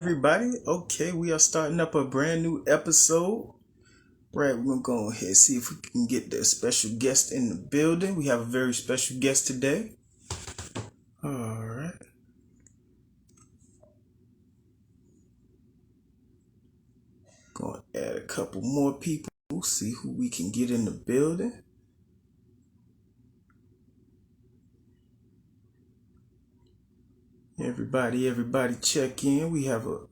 Everybody, okay, we are starting up a brand new episode. Right, we're gonna go ahead and see if we can get the special guest in the building. We have a very special guest today. All right, gonna add a couple more people. See who we can get in the building. Everybody, check in. We have a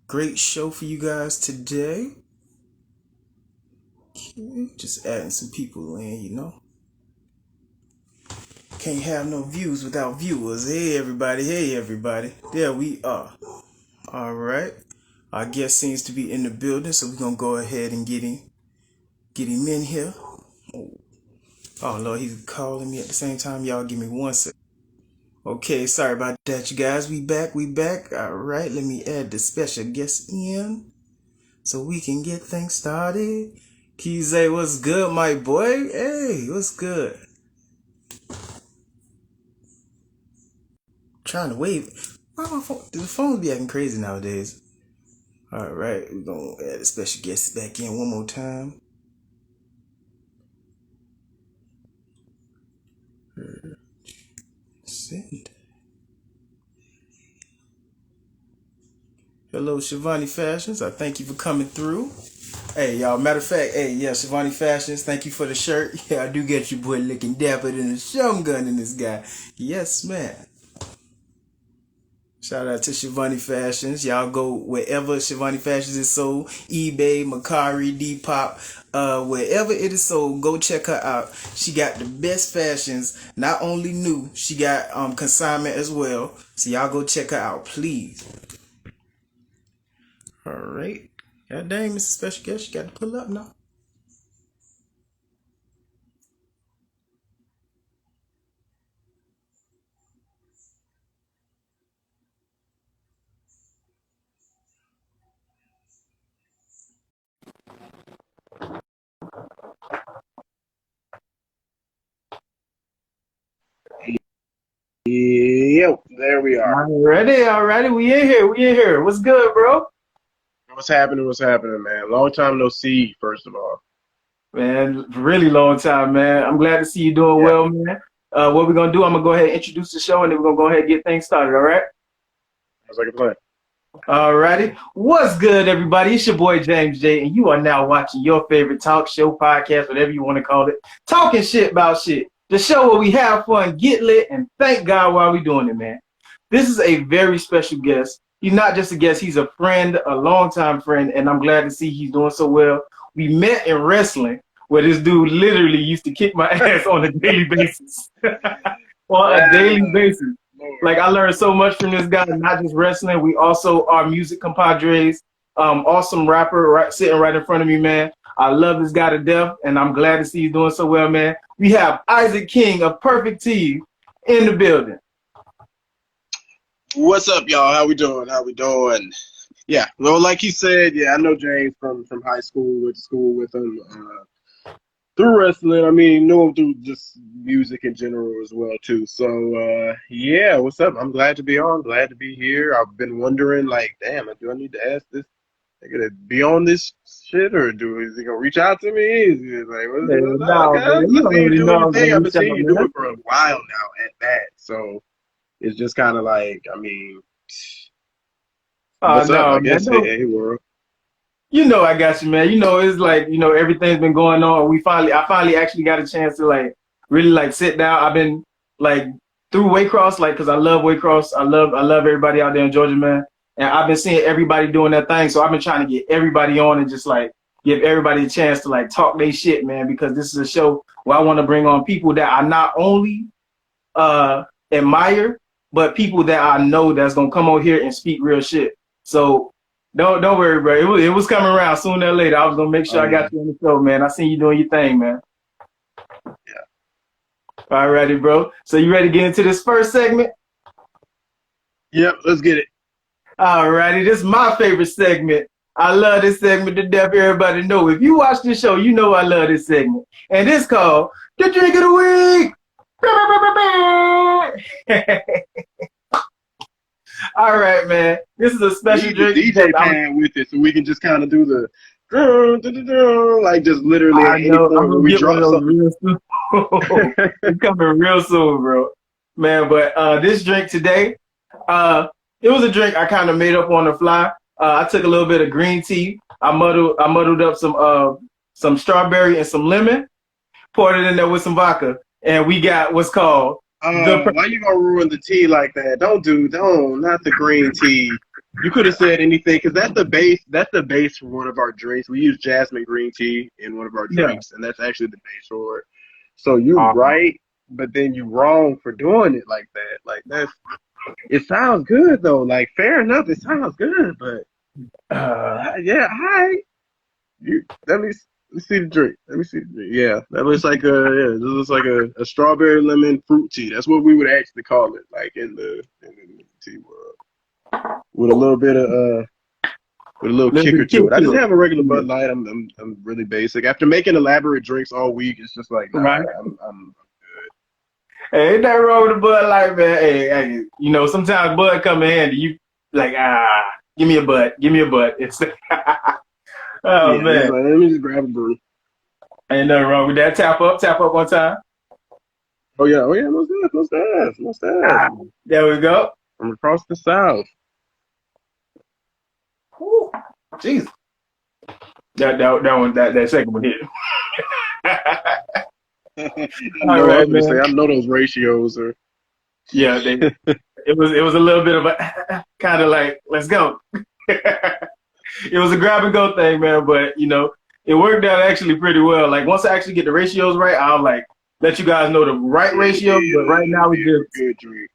great show for you guys today. Okay, just adding some people in. Can't have no views without viewers. Hey everybody. There we are. All right. Our guest seems to be in the building, so we're gonna go ahead and get him in here. Oh Lord, he's calling me at the same time. Y'all give me 1 second. Okay, sorry about that, you guys. We back. All right, let me add the special guest in so we can get things started. Kize, what's good, my boy? Hey, what's good? Trying to wave. Why my phone? The phones be acting crazy nowadays. All right, we're gonna add a special guest back in one more time. Send. Hello, Shivani Fashions. I thank you for coming through. Hey, y'all. Matter of fact, Shivani Fashions. Thank you for the shirt. Yeah, I do get you, boy, looking dapper than a shum gun in this guy. Yes, man. Shout out to Shivani Fashions. Y'all go wherever Shivani Fashions is sold. eBay, Macari, Depop, wherever it is sold, go check her out. She got the best fashions. Not only new, she got consignment as well. So y'all go check her out, please. All right. God dang, Mr. Special Guest, you got to pull up now. Yep, there we are. Alrighty, we in here. What's good, bro? What's happening? What's happening, man? Long time no see, first of all. Man, really long time, man. I'm glad to see you doing Yeah, well, man. What we're gonna do, I'm gonna go ahead and introduce the show, and then we're gonna go ahead and get things started, all right? sounds like a plan. Alrighty. What's good, everybody? It's your boy James J, and you are now watching your favorite talk show, podcast, whatever you want to call it. Talking shit about shit. The show where we have fun, get lit, and thank God while we doing it, man. This is a very special guest. He's not just a guest, he's a friend, a longtime friend, and I'm glad to see he's doing so well. We met in wrestling, where this dude literally used to kick my ass on a daily basis. On a daily basis. Like, I learned so much from this guy, not just wrestling. We also are music compadres. Awesome rapper sitting right in front of me, man. I love this guy to death, and I'm glad to see he's doing so well, man. We have Isaac King of Perfect T in the building. What's up, y'all? How we doing? Yeah, well, like he said, yeah, I know James from high school. Went to school with him through wrestling. I mean, know him through just music in general as well too. So yeah, what's up? I'm glad to be on. Glad to be here. I've been wondering, like, damn, do I need to ask this? I gotta be on this shit, or is he gonna reach out to me? Is he like, Man, okay, no, man, you I see you already know doing your I'm thing. gonna I've been reach out, seeing you do man. it for a while now at that. So it's just kind of like, I mean, Oh what's up? no, I man. guess, No, hey, world. you know I got you, man. You know it's like everything's been going on. I finally actually got a chance to like really like sit down. I've been like through Waycross, like because I love Waycross. I love everybody out there in Georgia, man. And I've been seeing everybody doing that thing, so I've been trying to get everybody on and just like give everybody a chance to like talk their shit, man. Because this is a show where I want to bring on people that I not only admire, but people that I know that's gonna come over here and speak real shit. So don't worry, bro. It was coming around sooner or later. I was gonna make Oh sure I yeah, got you on the show, man. I seen you doing your thing, man. yeah. Alrighty, bro. So you ready to get into this first segment? Yep, let's get it. Alrighty, this is my favorite segment. I love this segment to death. Everybody know. If you watch this show, you know I love this segment. And it's called The Drink of the Week. All right, man. This is a We special need the drink because DJ pad with it so we can just kind of do the like just literally I at any know I'm point when gonna we get one of drop those something. real soon. It's coming real soon, bro. Man, but this drink today, it was a drink I kind of made up on the fly. I took a little bit of green tea. I muddled up some strawberry and some lemon, poured it in there with some vodka, and we got what's called the. Why you gonna ruin the tea like that? Don't, not the green tea. You could have said anything because that's the base. That's the base for one of our drinks. We use jasmine green tea in one of our Yeah. drinks, and that's actually the base for it. So you Awesome. right, but then you wrong for doing it like that. Like that's. It sounds good though. Like fair enough, it sounds good, but yeah, hi. You let me see the drink. Let me see the drink. Yeah, that looks like this looks like a strawberry lemon fruit tea. That's what we would actually call it, like in the tea world. With a little bit of with a little Little bit kicker of kick to it. I just to it. have a regular Yeah. Bud Light. I'm really basic. After making elaborate drinks all week, it's just like nah. Right. I'm Hey, ain't nothing wrong with the Bud Light, man. Hey, you know, sometimes Bud come in handy. You like, give me a Bud. Give me a Bud. It's oh yeah. Just man. like, let me just grab a brew. Ain't nothing wrong with that. Tap up one time. Oh yeah. Most Ah, deaf. there we go. From across the south. Whew. Jeez. That second one hit. All No, I was right, gonna say man. I know those ratios are. Yeah, it was a little bit of a kind of like, let's go. It was a grab and go thing, man, but you know, it worked out actually pretty well. Like once I actually get the ratios right, I'll like let you guys know the right ratios, but right now we It'll just be a good drink.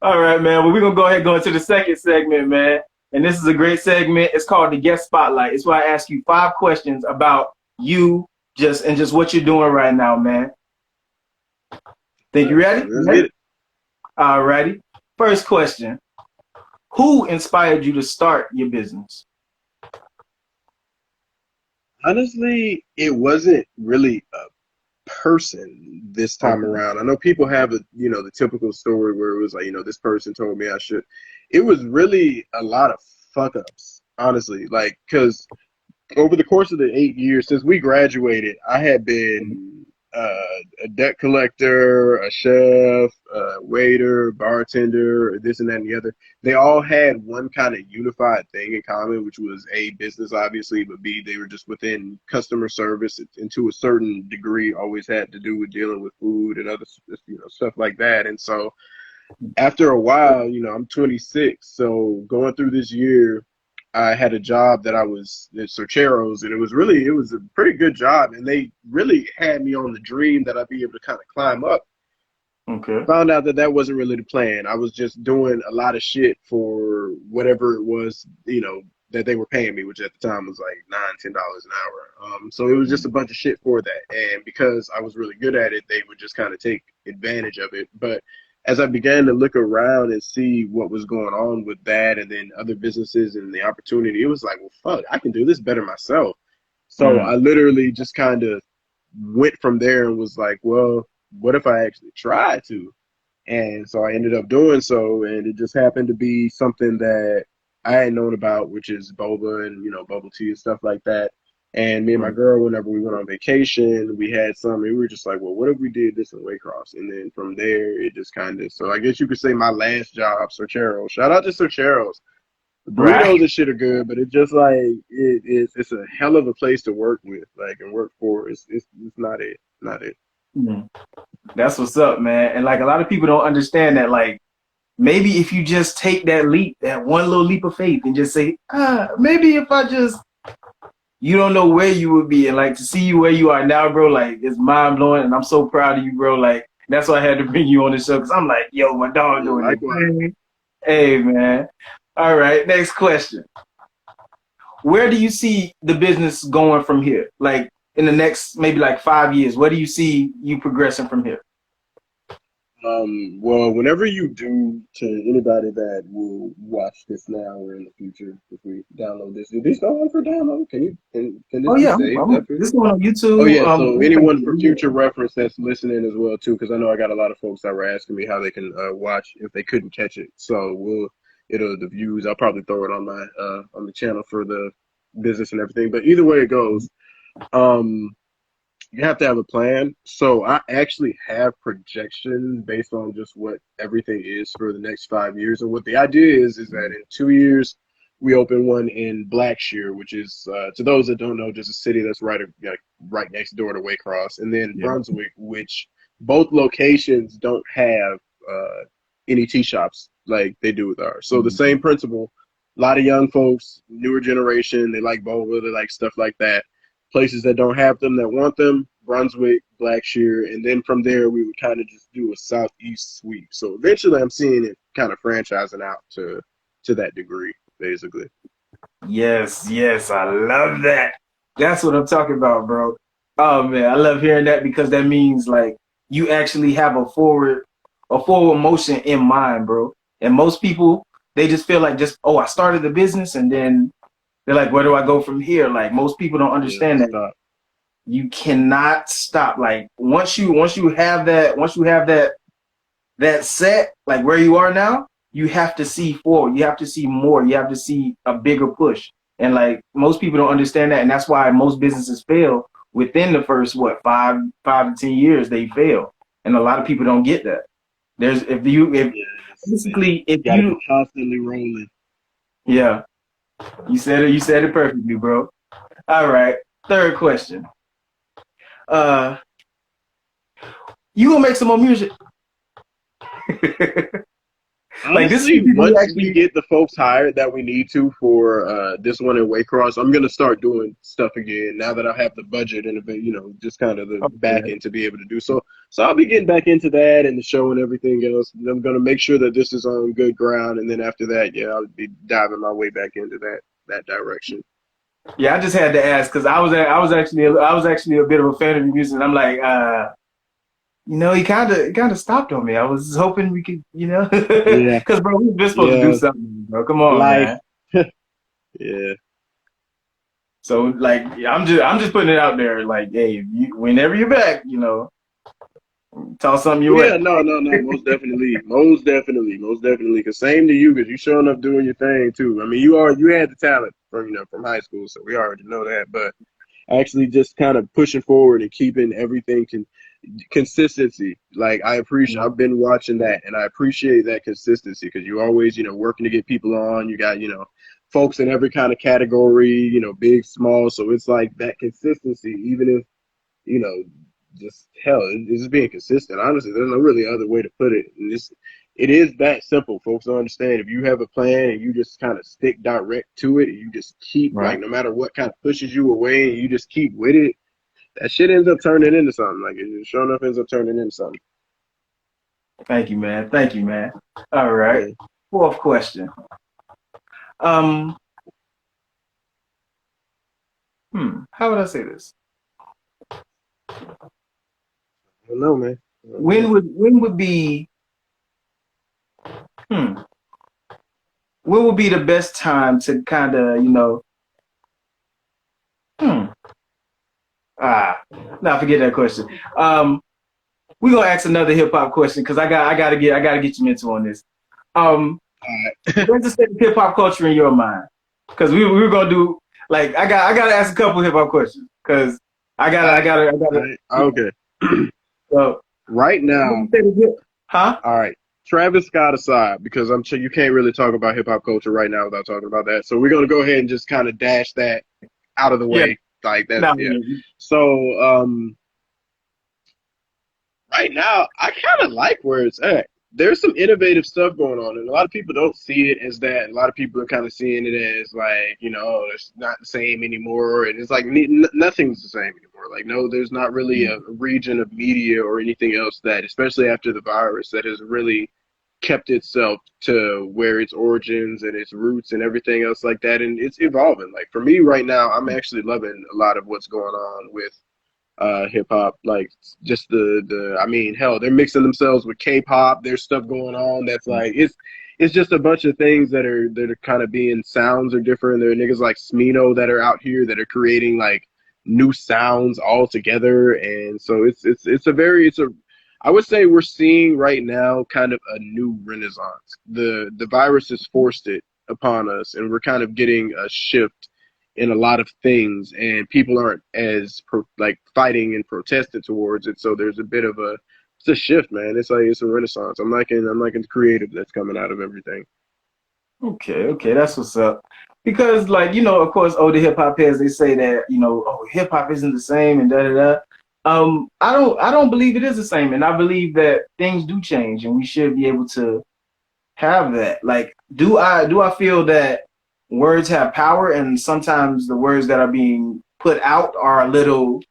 all right, man. Well, we're gonna go ahead and go into the second segment, man. And this is a great segment. It's called the guest spotlight. It's where I ask you 5 questions about you just what you're doing right now, man. Think you ready? Let's get it. All righty. First question. Who inspired you to start your business? Honestly, it wasn't really a person this time Okay. around. I know people have the typical story where it was like, this person told me I should. It was really a lot of fuck ups, honestly. Like, because over the course of the 8 years since we graduated, I had been a debt collector, a chef, a waiter, bartender, this and that and the other. They all had one kind of unified thing in common, which was A, business, obviously, but B, they were just within customer service and to a certain degree always had to do with dealing with food and other stuff like that. And so after a while, I'm 26, so going through this year, I had a job that I was at Sorcheros, and it was a pretty good job, and they really had me on the dream that I'd be able to kind of climb up. Okay. Found out that that wasn't really the plan. I was just doing a lot of shit for whatever it was, that they were paying me, which at the time was like $9, $10 an hour. So it was just a bunch of shit for that, and because I was really good at it, they would just kind of take advantage of it. But as I began to look around and see what was going on with that and then other businesses and the opportunity, it was like, well, fuck, I can do this better myself. So I literally just kind of went from there and was like, well, what if I actually tried to? And so I ended up doing so, and it just happened to be something that I had known about, which is boba and, bubble tea and stuff like that. And me and my girl, whenever we went on vacation, we had some, and we were just like, well, what if we did this in Waycross? And then from there, it just kind of, so I guess you could say my last job, Sorcheros. Shout out to Sorcheros. The Right. burritos and shit are good, but it's just like, it's a hell of a place to work with, like, and work for. It's not it. Not it. Mhm. That's what's up, man. And like a lot of people don't understand that, like, maybe if you just take that leap, that one little leap of faith and just say, maybe if I just, you don't know where you would be. And like to see you where you are now, bro, like it's mind blowing. And I'm so proud of you, bro. Like that's why I had to bring you on the show. Cause I'm like, yo, my dog doing Likewise. it. Hey, man. All right. Next question. Where do you see the business going from here? Like in the next maybe like 5 years, where do you see you progressing from here? Well, whenever you do, to anybody that will watch this now or in the future, if we download this, is this going for download? Can this Oh be yeah, saved after? this one on Oh YouTube. yeah, so anyone for future reference that's listening as well too, because I know I got a lot of folks that were asking me how they can watch if they couldn't catch it. So the views. I'll probably throw it on my on the channel for the business and everything. But either way it goes, um, you have to have a plan. So I actually have projections based on just what everything is for the next 5 years. And what the idea is that in 2 years, we open one in Blackshear, which is, to those that don't know, just a city that's right next door to Waycross. And then Yeah. Brunswick, which both locations don't have any tea shops like they do with ours. So the same principle, a lot of young folks, newer generation, they like boba, they like stuff like that. Places that don't have them that want them, Brunswick, Blackshear, and then from there we would kind of just do a southeast sweep. So eventually I'm seeing it kind of franchising out to that degree, basically. Yes, yes, I love that. That's what I'm talking about, bro. Oh man, I love hearing that because that means like you actually have a forward motion in mind, bro. And most people they just feel like just I started the business and then they're like, where do I go from here? Like most people don't Yeah, understand that stop. you cannot stop. Like once you have that set, like where you are now, you have to see forward. You have to see more. You have to see a bigger push. And like most people don't understand that, and that's why most businesses fail within the first 5 to 10 years they fail, and a lot of people don't get that. There's if Yes, basically if got to be you constantly rolling. yeah you said it perfectly, bro. All right, third question. Uh, you gonna make some more music? Like this is Honestly, people who once we actually get the folks hired that we need to for this one in Waycross, I'm gonna start doing stuff again now that I have the budget and a bit, just kind of the back okay. end to be able to do so. So I'll be getting back into that and the show and everything else. And I'm gonna make sure that this is on good ground, and then after that, yeah, I'll be diving my way back into that direction. Yeah, I just had to ask because I was actually a bit of a fan of the music. And I'm like, he kind of stopped on me. I was hoping we could, Yeah, because bro, we've been supposed to do yeah, something, bro. Come on, life. man. Yeah. So like, yeah, I'm just putting it out there. Like, hey, whenever you're back, toss something your Yeah, way. no, most definitely. Cause same to you, cause you showing up doing your thing too. I mean, you had the talent from high school, so we already know that. But actually, just kind of pushing forward and keeping everything consistency. Like I've been watching that, and I appreciate that consistency because you always, working to get people on. You got, folks in every kind of category, big, small. So it's like that consistency, even if you know, just hell, it's just being consistent. Honestly, there's no really other way to put it. And it is that simple. Folks don't understand. If you have a plan and you just kind of stick direct to it, and you just keep like, Right. no matter what kind of pushes you away, and you just keep with it, that shit ends up turning into something. Like it just sure enough ends up turning into something. Thank you, man. Thank you, man. All right. Yeah. Fourth question. Um, how would I say this? I don't know, man. I don't know. When would be hmm when would be the best time to kind of hmm now forget that question. We're gonna ask another hip hop question because I gotta get you mental on this. Um, All right. where's the state of hip hop culture in your mind? Because we were gonna do like I gotta ask a couple hip hop questions because I All gotta I right. gotta I All gotta right. yeah. Okay. So Right where's now, the state of huh? all right. Travis Scott aside, because I'm sure you can't really talk about hip hop culture right now without talking about that. So we're gonna go ahead and just kind of dash that out of the Yeah. way. Like that, No. yeah. So right now, I kind of like where it's at. There's some innovative stuff going on, and a lot of people don't see it as that. A lot of people are kind of seeing it as like, oh, it's not the same anymore, and it's like nothing's the same anymore. Like, no, there's not really a region of media or anything else that, especially after the virus, that has really kept itself to where its origins and its roots and everything else like that, and it's evolving. Like for me right now, I'm actually loving a lot of what's going on with hip hop. Like just I mean, hell, they're mixing themselves with K-pop. There's stuff going on that's like it's just a bunch of things that are kind of being sounds are different. There are niggas like Smino that are out here that are creating like new sounds all together, and so it's a I would say we're seeing right now kind of a new renaissance. The virus has forced it upon us, and we're kind of getting a shift in a lot of things, and people aren't as like fighting and protesting towards it. So there's a bit of it's a shift, man. It's like it's a renaissance. I'm liking the creative that's coming out of everything. Okay, that's what's up. Because like, you know, of course, older hip hop heads, they say that, you know, oh, hip hop isn't the same and da da da. I don't believe it is the same, and I believe that things do change, and we should be able to have that. Like, do I feel that words have power, and sometimes the words that are being put out are a little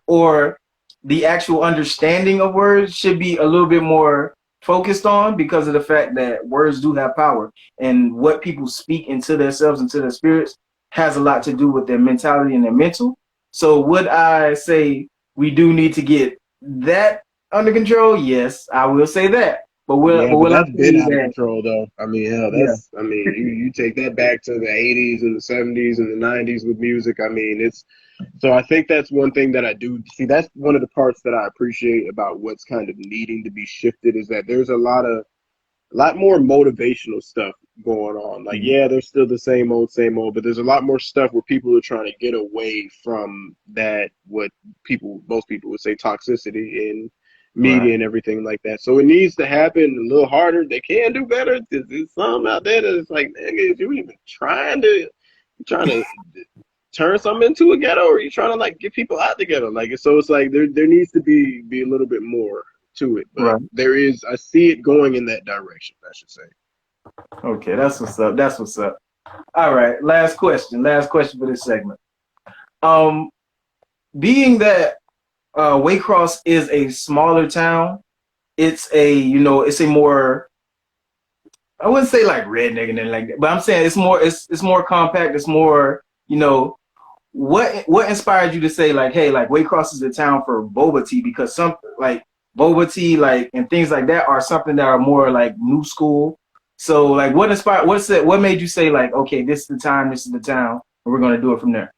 or the actual understanding of words should be a little bit more focused on, because of the fact that words do have power, and what people speak into themselves, into their spirits, has a lot to do with their mentality and their mental. So would I say we do need to get that under control? Yes, I will say that. Yeah, But but will I that's say been out of that? control though. I mean, hell, Yeah, you take that back to the 80s and the 70s and the 90s with music. I mean, so I think that's one thing that I do see. That's one of the parts that I appreciate about what's kind of needing to be shifted is that there's a lot more motivational stuff going on. Like, mhm, yeah, there's still the same old, but there's a lot more stuff where people are trying to get away from that, what most people would say toxicity in right, media and everything like that. So it needs to happen a little harder. They can do better. There's some out there that it's like, nigga, is you even trying to turn something into a ghetto, or are you trying to like get people out the ghetto? Like, so it's like there needs to be a little bit more to it, but right. I see it going in that direction, I should say. Okay, that's what's up. That's what's up. All right, last question. Last question for this segment. Um, being that Waycross is a smaller town, it's a more, I wouldn't say like redneck and anything like that, but I'm saying it's more compact. It's more, what inspired you to say like, hey, like Waycross is a town for boba tea, because some like boba tea like and things like that are something that are more like new school. So like, what made you say like, okay, this is the time, this is the town, and we're gonna do it from there?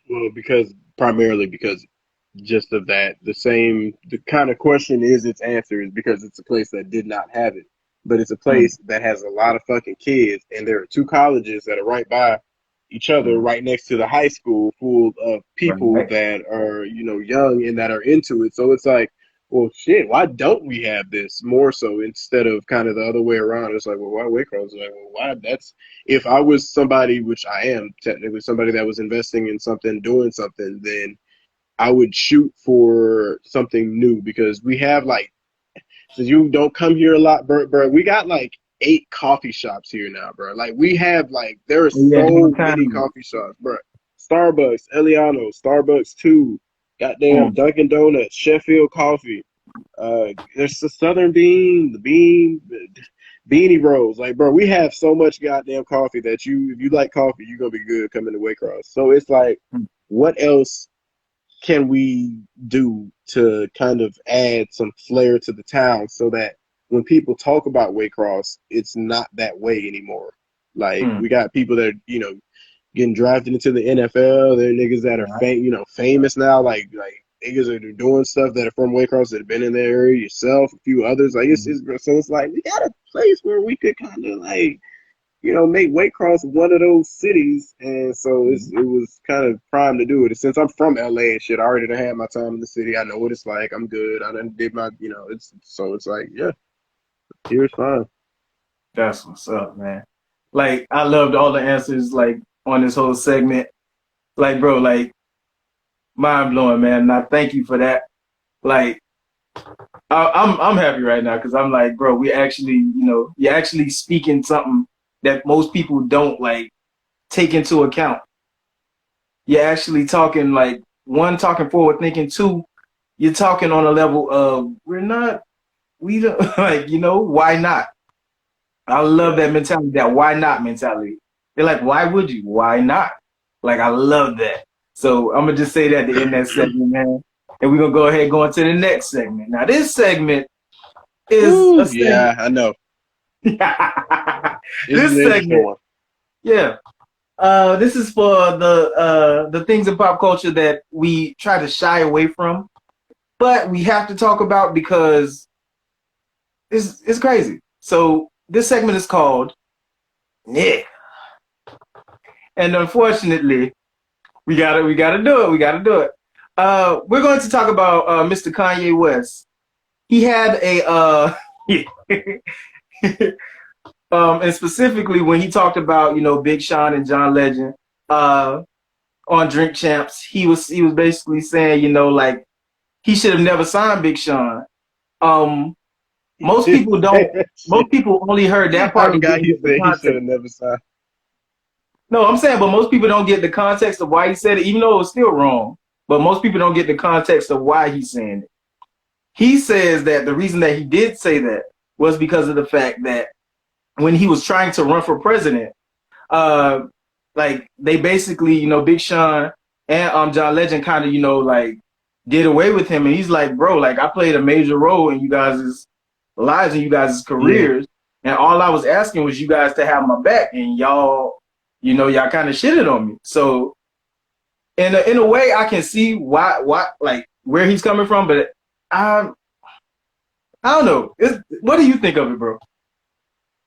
Well, primarily because just of that, the kind of question is its answer is because it's a place that did not have it, but it's a Mm, place that has a lot of fucking kids, and there are two colleges that are right by each other, mm, right next to the high school, full of people right, that are young and that are into it. So it's like, well, shit, why don't we have this more so instead of kind of the other way around? It's like, well, why Waycross? It's like, well, why? That's if I was somebody, which I am technically somebody that was investing in something, doing something, then I would shoot for something new because we have like, since you don't come here a lot, bro, we got like 8 coffee shops here now, bro. Like we have like there are yeah, so many downtown. coffee shops, bro. Starbucks, Eliano, Starbucks 2, goddamn Mm, Dunkin' Donuts, Sheffield Coffee. There's the Southern Bean, the Bean, Beanie Bros. Like, bro, we have so much goddamn coffee that if you like coffee, you're gonna be good coming to Waycross. So it's like, mm, what else can we do to kind of add some flair to the town so that when people talk about Waycross, it's not that way anymore? Like mm, we got people that getting drafted into the NFL. There are niggas that are right, famous now. Like niggas that are doing stuff that are from Waycross that have been in the area. Yourself, a few others. Like mm, so it's like we got a place where we could kind of like make Waycross one of those cities, and so mm. it was kind of prime to do it. Since I'm from LA and shit, I already done had my time in the city. I know what it's like. I'm good. I done did it's like, yeah, here's fine. That's what's up, man. Like, I loved all the answers like on this whole segment. Like, bro, like mind blowing, man. And I thank you for that. Like, I'm happy right now because I'm like, bro, we actually, you're actually speaking something that most people don't like take into account. You're actually talking like, one, talking forward thinking, two, you're talking on a level of we don't like, why not? I love Yeah, that mentality, that why not mentality. They're like, why would you? Why not? Like, I love that. So I'm gonna just say that to end that segment, man. And we're gonna go ahead and go into the next segment. Now this segment is a segment. Yeah, I know. This This is an interesting one. Yeah. This is for the things in pop culture that we try to shy away from, but we have to talk about because it's crazy. So this segment is called Nick. And unfortunately, we gotta do it. We gotta do it. We're going to talk about Mr. Kanye West. He had a and specifically when he talked about, you know, Big Sean and John Legend on Drink Champs, he was basically saying, you know, like he should have never signed Big Sean. Most people only heard that part. I forgot he said he should have never signed. No, I'm saying, but most people don't get the context of why he said it, even though it was still wrong. But most people don't get the context of why he's saying it. He says that the reason that he did say that was because of the fact that when he was trying to run for president, like they basically, you know, Big Sean and John Legend kind of, you know, like did away with him. And he's like, bro, like I played a major role in you guys' lives and you guys' careers. Yeah. And all I was asking was you guys to have my back, and y'all, you know, y'all kind of shitted on me. So in a way I can see why like where he's coming from, but I don't know. What do you think of it, bro?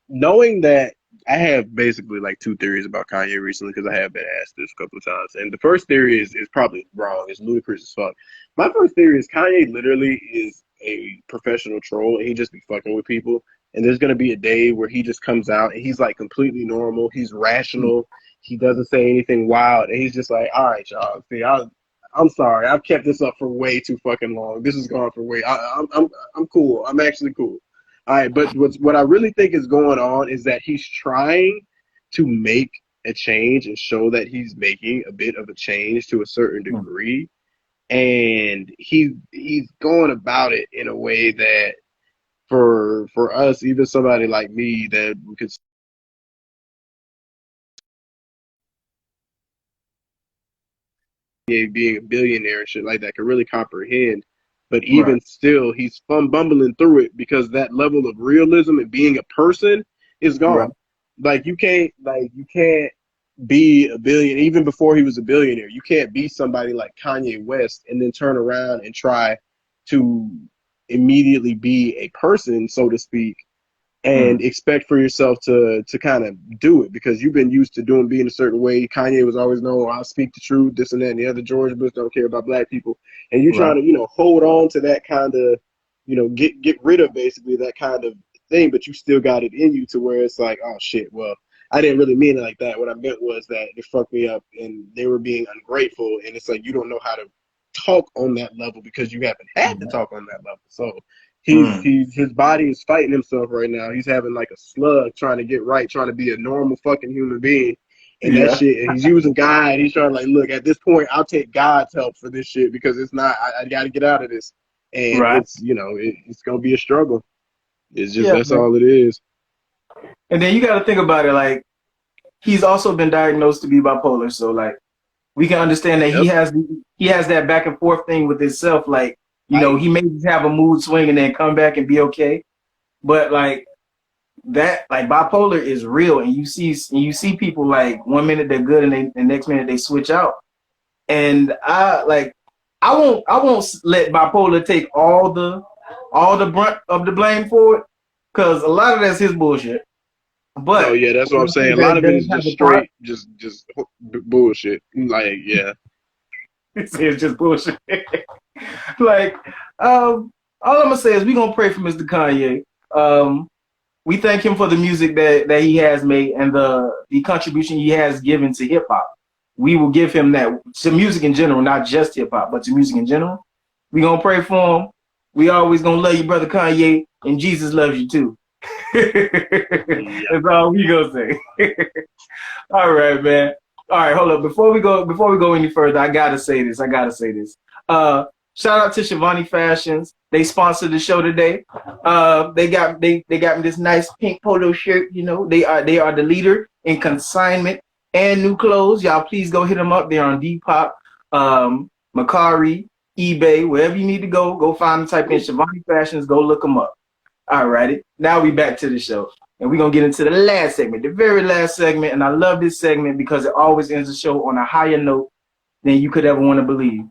Knowing that, I have basically like two theories about Kanye recently because I have been asked this a couple of times. And the first theory is probably wrong. It's ludicrous as fuck. My first theory is Kanye literally is a professional troll and he just be fucking with people. And there's going to be a day where he just comes out and he's like completely normal. He's rational. He doesn't say anything wild. And he's just like, all right, y'all. See, I'm sorry. I've kept this up for way too fucking long. This has gone for way. I'm cool. I'm actually cool. All right, but what I really think is going on is that he's trying to make a change and show that he's making a bit of a change to a certain degree, and he's going about it in a way that for us, even somebody like me that we could being a billionaire and shit like that could really comprehend. But even still, he's bumbling through it because that level of realism and being a person is gone. Right. Like you can't be a billionaire. Even before he was a billionaire, you can't be somebody like Kanye West and then turn around and try to immediately be a person, so to speak, and expect for yourself to kind of do it because you've been used to being a certain way. Kanye was always known, I'll speak the truth, this and that and the other. George Bush don't care about black people. And you're trying to, you know, hold on to that kind of, you know, get rid of basically that kind of thing, but you still got it in you to where it's like, oh shit, well, I didn't really mean it like that. What I meant was that it fucked me up and they were being ungrateful. And it's like, you don't know how to talk on that level because you haven't had to talk on that level. So his body is fighting himself right now. He's having like a slug trying to get right, trying to be a normal fucking human being. And that shit, and he's using God, and he's trying to like, look, at this point, I'll take God's help for this shit because it's not, I got to get out of this. And it's, you know, it's going to be a struggle. It's just, that's all it is. And then you got to think about it, like, he's also been diagnosed to be bipolar. So like, we can understand that he has that back and forth thing with himself. Like, you know, he may just have a mood swing and then come back and be okay. But like that, like bipolar is real. And you see people like 1 minute they're good and the next minute they switch out. And I won't let bipolar take all the brunt of the blame for it. Cause a lot of that's his bullshit. But yeah, that's what I'm saying. A lot of it is just straight, just bullshit. Like, yeah. It's just bullshit. Like, all I'm gonna say is we're gonna pray for Mr. Kanye. We thank him for the music that he has made and the contribution he has given to hip hop. We will give him that, to music in general, not just hip hop, but to music in general. We gonna pray for him. We always gonna love you, brother Kanye, and Jesus loves you too. That's all we gonna say. All right, man. All right, hold up. Before we go any further, I gotta say this. Shout out to Shivani Fashions. They sponsored the show today. They got me this nice pink polo shirt. You know, they are the leader in consignment and new clothes. Y'all please go hit them up. They're on Depop. Macari, eBay, wherever you need to go find them, type in Shivani Fashions, go look them up. All righty. Now we back to the show. And we're going to get into the last segment, the very last segment. And I love this segment because it always ends the show on a higher note than you could ever want to believe.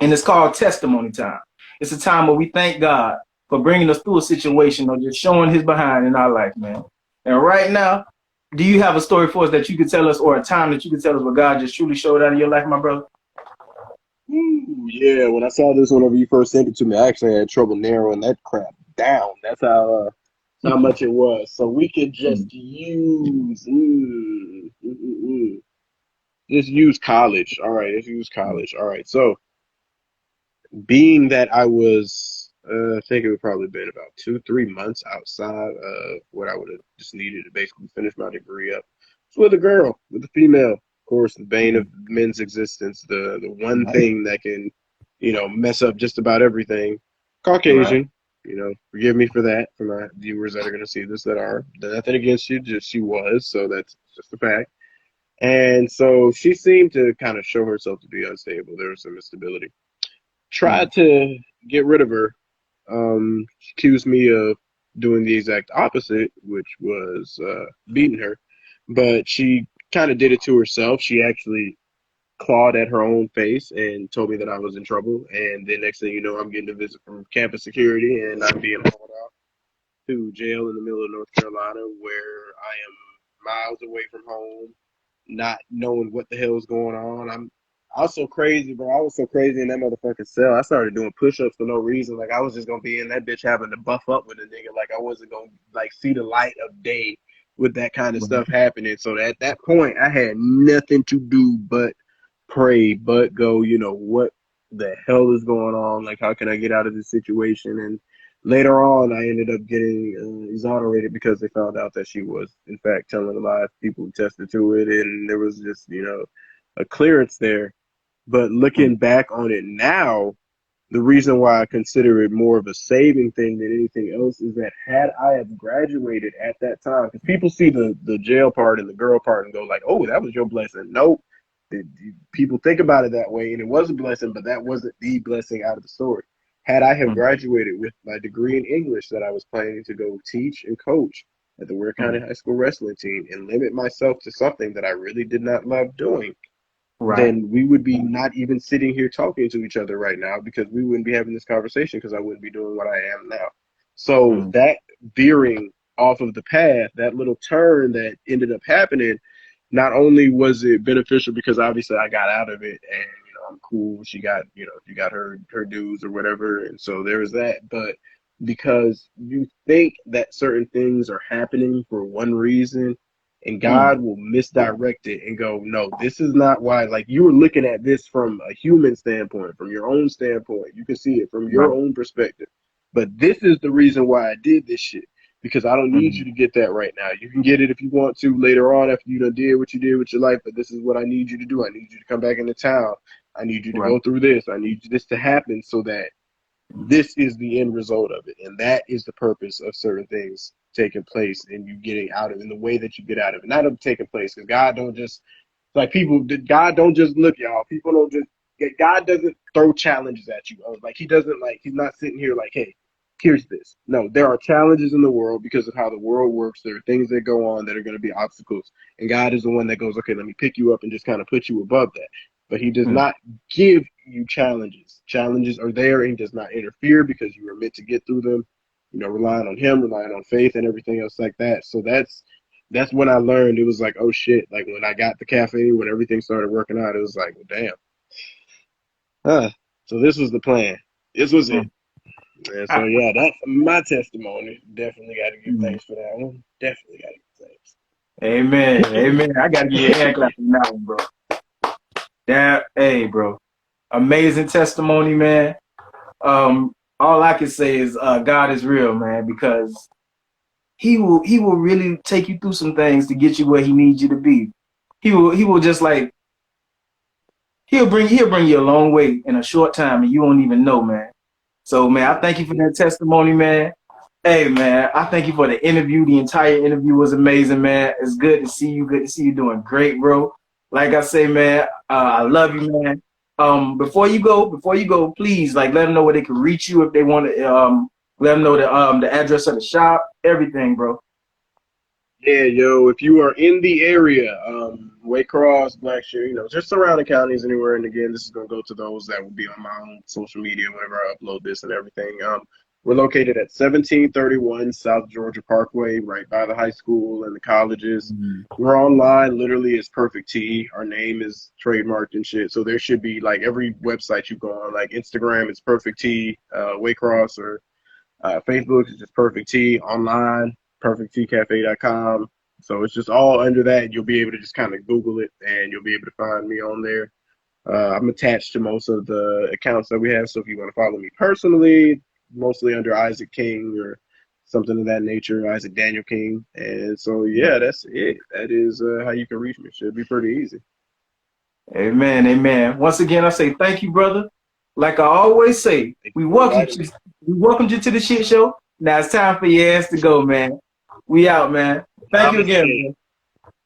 And it's called testimony time. It's a time where we thank God for bringing us through a situation or just showing his behind in our life, man. And right now, do you have a story for us that you could tell us, or a time that you could tell us where God just truly showed out in your life, my brother? Ooh, yeah, when I saw this whenever you first sent it to me, I actually had trouble narrowing that crap down. That's how much it was. So we could just just use college. All right, let's use college. All right, so being that I was, I think it would probably been about 2-3 months outside of what I would have just needed to basically finish my degree up. It's with a girl, with a female. Of course, the bane of men's existence, the one thing that can, mess up just about everything. Caucasian, forgive me for that, for my viewers that are going to see this that are. Nothing against you, just she was, so that's just a fact. And so she seemed to kind of show herself to be unstable. There was some instability. Tried to get rid of her. She accused me of doing the exact opposite, which was beating her. But she kind of did it to herself. She actually clawed at her own face and told me that I was in trouble. And then next thing you know, I'm getting a visit from campus security and I'm being hauled out to jail in the middle of North Carolina, where I am miles away from home, not knowing what the hell is going on. I was so crazy, bro. I was so crazy in that motherfucking cell. I started doing push-ups for no reason. Like, I was just going to be in that bitch having to buff up with a nigga. Like, I wasn't going to, see the light of day with that kind of stuff happening. So at that point, I had nothing to do but pray, but go, what the hell is going on? Like, how can I get out of this situation? And later on, I ended up getting exonerated because they found out that she was, in fact, telling a lie. People tested to it, and there was just, a clearance there. But looking back on it now, the reason why I consider it more of a saving thing than anything else is that had I have graduated at that time, because people see the jail part and the girl part and go like, oh, that was your blessing. Nope. People think about it that way, and it was a blessing, but that wasn't the blessing out of the story. Had I have graduated with my degree in English that I was planning to go teach and coach at the Ware County High School wrestling team and limit myself to something that I really did not love doing, then we would be not even sitting here talking to each other right now, because we wouldn't be having this conversation, because I wouldn't be doing what I am now. So that veering off of the path, that little turn that ended up happening, not only was it beneficial because obviously I got out of it and I'm cool. She got she got her dues or whatever, and so there was that. But because you think that certain things are happening for one reason, and God will misdirect it and go, no, this is not why. Like, you were looking at this from a human standpoint, from your own standpoint. You can see it from your own perspective. But this is the reason why I did this shit, because I don't need you to get that right now. You can get it if you want to later on after you done did what you did with your life, but this is what I need you to do. I need you to come back into town. I need you to go through this. I need this to happen so that this is the end result of it. And that is the purpose of certain things taking place and you getting out of it, in the way that you get out of it. Not of taking place, because God don't just, God don't just look, y'all. People don't just, God doesn't throw challenges at you. Like, he's not sitting here like, hey, here's this. No, there are challenges in the world because of how the world works. There are things that go on that are going to be obstacles. And God is the one that goes, okay, let me pick you up and just kind of put you above that. But he does not give you challenges. Challenges are there, and he does not interfere, because you are meant to get through them, relying on him, relying on faith and everything else like that. So that's when I learned. It was like, oh shit. Like, when I got the cafe, when everything started working out, it was like, well, damn. So this was the plan. This was it. And so, yeah, that's my testimony. Definitely got to give thanks for that one. Definitely got to give thanks. Amen. Amen. I got to give you a hand clap on that one, bro. Hey, bro. Amazing testimony, man. All I can say is God is real, man, because he will really take you through some things to get you where he needs you to be. He will just like, he'll bring you a long way in a short time, and you won't even know, man. So, man, I thank you for that testimony, man. Hey, man, I thank you for the interview. The entire interview was amazing, man. It's good to see you. Good to see you doing great, bro. Like I say, man, I love you, man. Before you go, please like let them know where they can reach you if they want to. Let them know the address of the shop, everything, bro. Yeah, yo, if you are in the area, Waycross, Blackshear, just surrounding counties anywhere. And again, this is going to go to those that will be on my own social media whenever I upload this and everything. We're located at 1731 South Georgia Parkway, right by the high school and the colleges. We're online, literally, it's Perfect T. Our name is trademarked and shit. So there should be, like, every website you go on, like Instagram, it's Perfect T, Waycross, or Facebook is just Perfect T. Online, perfecttcafe.com. So it's just all under that. You'll be able to just kind of Google it, and you'll be able to find me on there. I'm attached to most of the accounts that we have. So if you want to follow me personally, mostly under Isaac King or something of that nature, Isaac Daniel King. And so, yeah, that's it. That is how you can reach me. Should be pretty easy. Amen, amen. Once again, I say thank you, brother. Like I always say, we welcome you to the shit show. Now it's time for your ass to go, man. We out, man. Thank you again,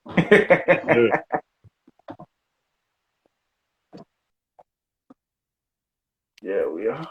man. Yeah, we are.